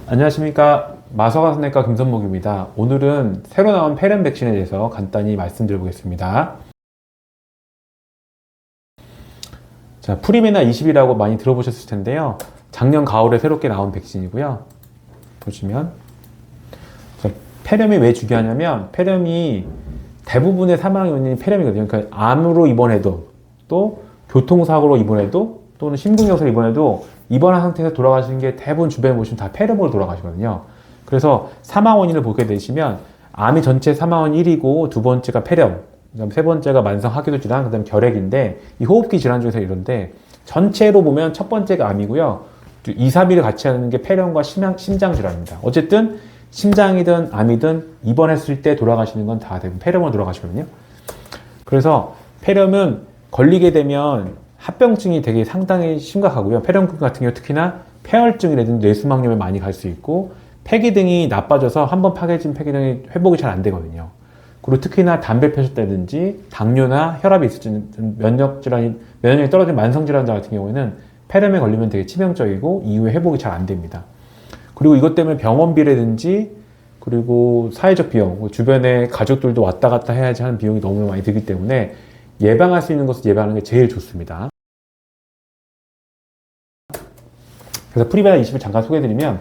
안녕하십니까. 마소가성내과 김선목입니다. 오늘은 새로 나온 폐렴 백신에 대해서 간단히 말씀드려보겠습니다. 자, 프리메나 20이라고 많이 들어보셨을 텐데요. 작년 가을에 새롭게 나온 백신이고요. 보시면 자, 폐렴이 왜 중요하냐면 폐렴이 대부분의 사망 원인이 폐렴이거든요. 그러니까 암으로 입원해도 또 교통사고로 입원해도 또는 심근경색으로 입원해도 입원한 상태에서 돌아가시는 게 대부분 주변에 보시면 다 폐렴으로 돌아가시거든요. 그래서 사망 원인을 보게 되시면 암이 전체 사망 원인 1위고 두 번째가 폐렴, 그다음 세 번째가 만성 하기도 질환, 그다음 결핵인데 이 호흡기 질환 중에서 이런데 전체로 보면 첫 번째가 암이고요. 2, 3위를 같이 하는 게 폐렴과 심장 질환입니다. 어쨌든 심장이든 암이든 입원했을 때 돌아가시는 건 다 대부분 폐렴으로 돌아가시거든요. 그래서 폐렴은 걸리게 되면 합병증이 되게 상당히 심각하고요. 폐렴증 같은 경우 특히나 폐혈증이라든지 뇌수막염에 많이 갈 수 있고 폐기등이 나빠져서 한번 파괴진 폐기등이 회복이 잘 안 되거든요. 그리고 특히나 담배 피셨다든지 당뇨나 혈압이 있으신 면역력이 떨어진 만성질환자 같은 경우에는 폐렴에 걸리면 되게 치명적이고 이후에 회복이 잘 안 됩니다. 그리고 이것 때문에 병원비라든지 그리고 사회적 비용, 주변에 가족들도 왔다 갔다 해야지 하는 비용이 너무 많이 들기 때문에 예방할 수 있는 것을 예방하는 게 제일 좋습니다. 그래서 프리베나 20을 잠깐 소개해드리면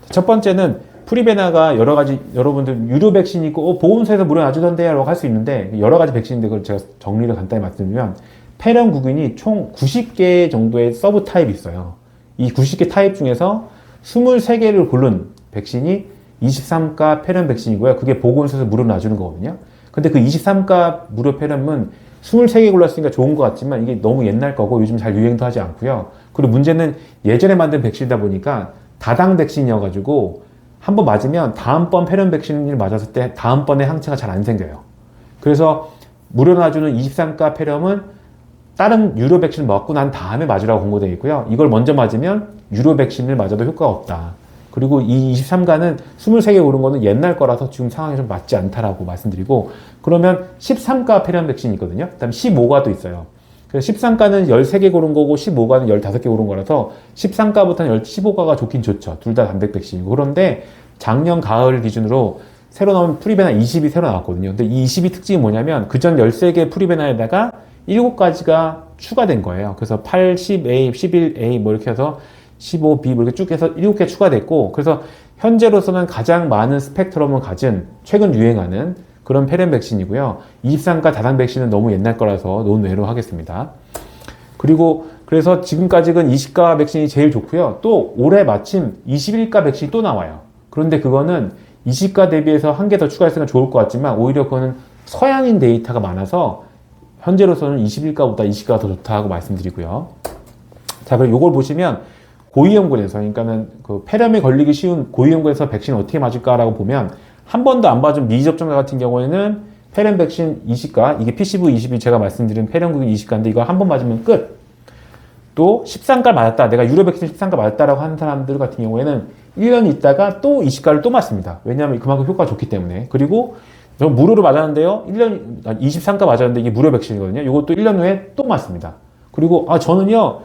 첫 번째는 프리베나가 여러 가지 여러분들 유료 백신이 있고 보험사에서 무료 놔주던데 라고 할 수 있는데 여러 가지 백신인데 그걸 제가 정리를 간단히 말씀드리면 폐렴 구균이 총 90개 정도의 서브 타입이 있어요. 이 90개 타입 중에서 23개를 고른 백신이 23가 폐렴 백신이고요. 그게 보건소에서 무료 놔주는 거거든요. 근데 그 23가 무료 폐렴은 23개 골랐으니까 좋은 것 같지만 이게 너무 옛날 거고 요즘 잘 유행도 하지 않고요. 그리고 문제는 예전에 만든 백신이다 보니까 다당 백신이어가지고 한번 맞으면 다음번 폐렴 백신을 맞았을 때 다음번에 항체가 잘 안 생겨요. 그래서 무료 놔주는 23가 폐렴은 다른 유료 백신을 맞고 난 다음에 맞으라고 권고되어 있고요. 이걸 먼저 맞으면 유료 백신을 맞아도 효과가 없다. 그리고 이 23가는 23개 고른 거는 옛날 거라서 지금 상황이 좀 맞지 않다라고 말씀드리고 그러면 13가 폐렴 백신이 있거든요. 그 다음 15가도 있어요. 그래서 13가는 13개 고른 거고 15가는 15개 고른 거라서 13가부터는 15가가 좋긴 좋죠. 둘 다 단백 백신이고. 그런데 작년 가을 기준으로 새로 나온 프리베나 20이 새로 나왔거든요. 근데 이 20이 특징이 뭐냐면 그전 13개 프리베나에다가 7가지가 추가된 거예요. 그래서 8, 10A, 11A 뭐 이렇게 해서 15B 뭐 이렇게 쭉 해서 7개 추가됐고 그래서 현재로서는 가장 많은 스펙트럼을 가진 최근 유행하는 그런 폐렴 백신이고요. 23가 다당 백신은 너무 옛날 거라서 논외로 하겠습니다. 그리고 그래서 지금까지는 20가 백신이 제일 좋고요. 또 올해 마침 21가 백신이 또 나와요. 그런데 그거는 20가 대비해서 한 개 더 추가했으면 좋을 것 같지만 오히려 그거는 서양인 데이터가 많아서 현재로서는 21가보다 20가가 더 좋다고 말씀드리고요. 자, 그럼 이걸 보시면 고위험군에서, 그러니까는 그 폐렴에 걸리기 쉬운 고위험군에서 백신 어떻게 맞을까라고 보면 한 번도 안 맞은 미접종자 같은 경우에는 폐렴 백신 20가, 이게 PCV 20이 제가 말씀드린 폐렴구균 20가인데 이거 한 번 맞으면 끝. 또 13가 맞았다. 내가 유료 백신 13가 맞았다라고 하는 사람들 같은 경우에는 1년 있다가 또 20가를 또 맞습니다. 왜냐하면 그만큼 효과가 좋기 때문에. 그리고 저 무료로 맞았는데요. 23가 맞았는데 이게 무료 백신이거든요. 이것도 1년 후에 또 맞습니다. 그리고 저는요.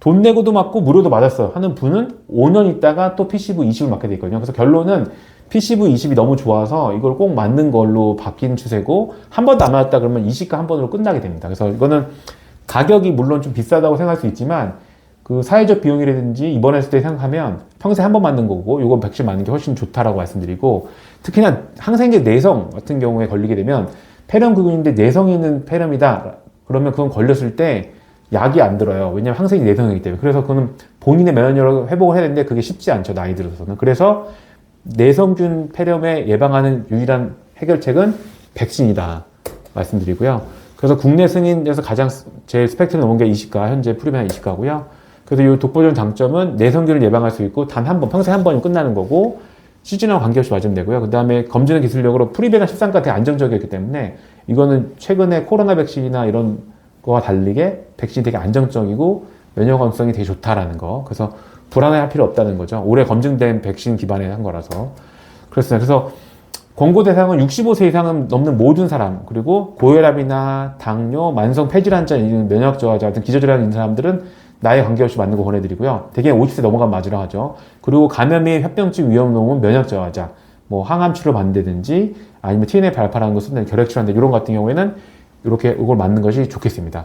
돈 내고도 맞고 무료도 맞았어요 하는 분은 5년 있다가 또 PCV 20을 맞게 돼 있거든요. 그래서 결론은 PCV 20이 너무 좋아서 이걸 꼭 맞는 걸로 바뀐 추세고 한 번도 안 맞았다 그러면 20가 한 번으로 끝나게 됩니다. 그래서 이거는 가격이 물론 좀 비싸다고 생각할 수 있지만 그 사회적 비용이라든지 입원했을 때 생각하면 평생 한 번 맞는 거고 이거 백신 맞는 게 훨씬 좋다라고 말씀드리고 특히나 항생제 내성 같은 경우에 걸리게 되면 폐렴구균인데 내성이 있는 폐렴이다 그러면 그건 걸렸을 때 약이 안 들어요. 왜냐면 항생이 내성이기 때문에. 그래서 그거는 본인의 면역력을 회복을 해야 되는데 그게 쉽지 않죠. 나이 들어서는. 그래서 내성균 폐렴에 예방하는 유일한 해결책은 백신이다. 말씀드리고요. 그래서 국내 승인에서 가장 제 스펙트럼 넘은 게 20가, 현재 프리베나 20가고요. 그래서 이 독보적인 장점은 내성균을 예방할 수 있고 단 한 번, 평생 한 번이면 끝나는 거고 시즌하고 관계없이 맞으면 되고요. 그 다음에 검진의 기술력으로 프리베나 13가 되게 안정적이었기 때문에 이거는 최근에 코로나 백신이나 이런 거와 달리게 백신이 되게 안정적이고 면역 감성이 되게 좋다라는 거. 그래서 불안해할 필요 없다는 거죠. 올해 검증된 백신 기반에 한 거라서. 그렇습니다. 그래서 권고 대상은 65세 이상은 넘는 모든 사람, 그리고 고혈압이나 당뇨, 만성 폐질환자, 면역 저하자 같은 기저질환 있는 사람들은 나이 관계없이 맞는 거 권해드리고요. 대개 50세 넘어가면 맞으라 하죠. 그리고 감염 및 협병증 위험농은 면역 저하자, 뭐 항암 치료 받는다든지 아니면 TNF 알파라는 거 쓴다든지 결핵 치료한다 이런 같은 경우에는 이렇게 이걸 맞는 것이 좋겠습니다.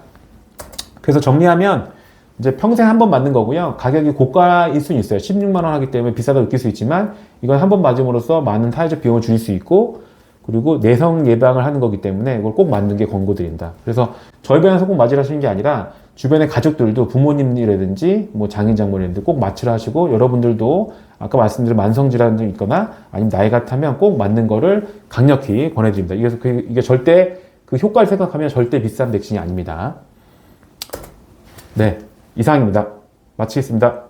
그래서 정리하면 이제 평생 한 번 맞는 거고요. 가격이 고가일 수는 있어요. 16만 원 하기 때문에 비싸다고 느낄 수 있지만 이건 한 번 맞음으로써 많은 사회적 비용을 줄일 수 있고 그리고 내성 예방을 하는 거기 때문에 이걸 꼭 맞는 게 권고드린다. 그래서 저희 병원에서 꼭 맞으라시는 게 아니라 주변의 가족들도 부모님이라든지 뭐 장인 장모님들 꼭 맞추라 하시고 여러분들도 아까 말씀드린 만성질환이 있거나 아니면 나이가 타면 꼭 맞는 거를 강력히 권해드립니다. 이게 절대 그 효과를 생각하면 절대 비싼 백신이 아닙니다. 네, 이상입니다. 마치겠습니다.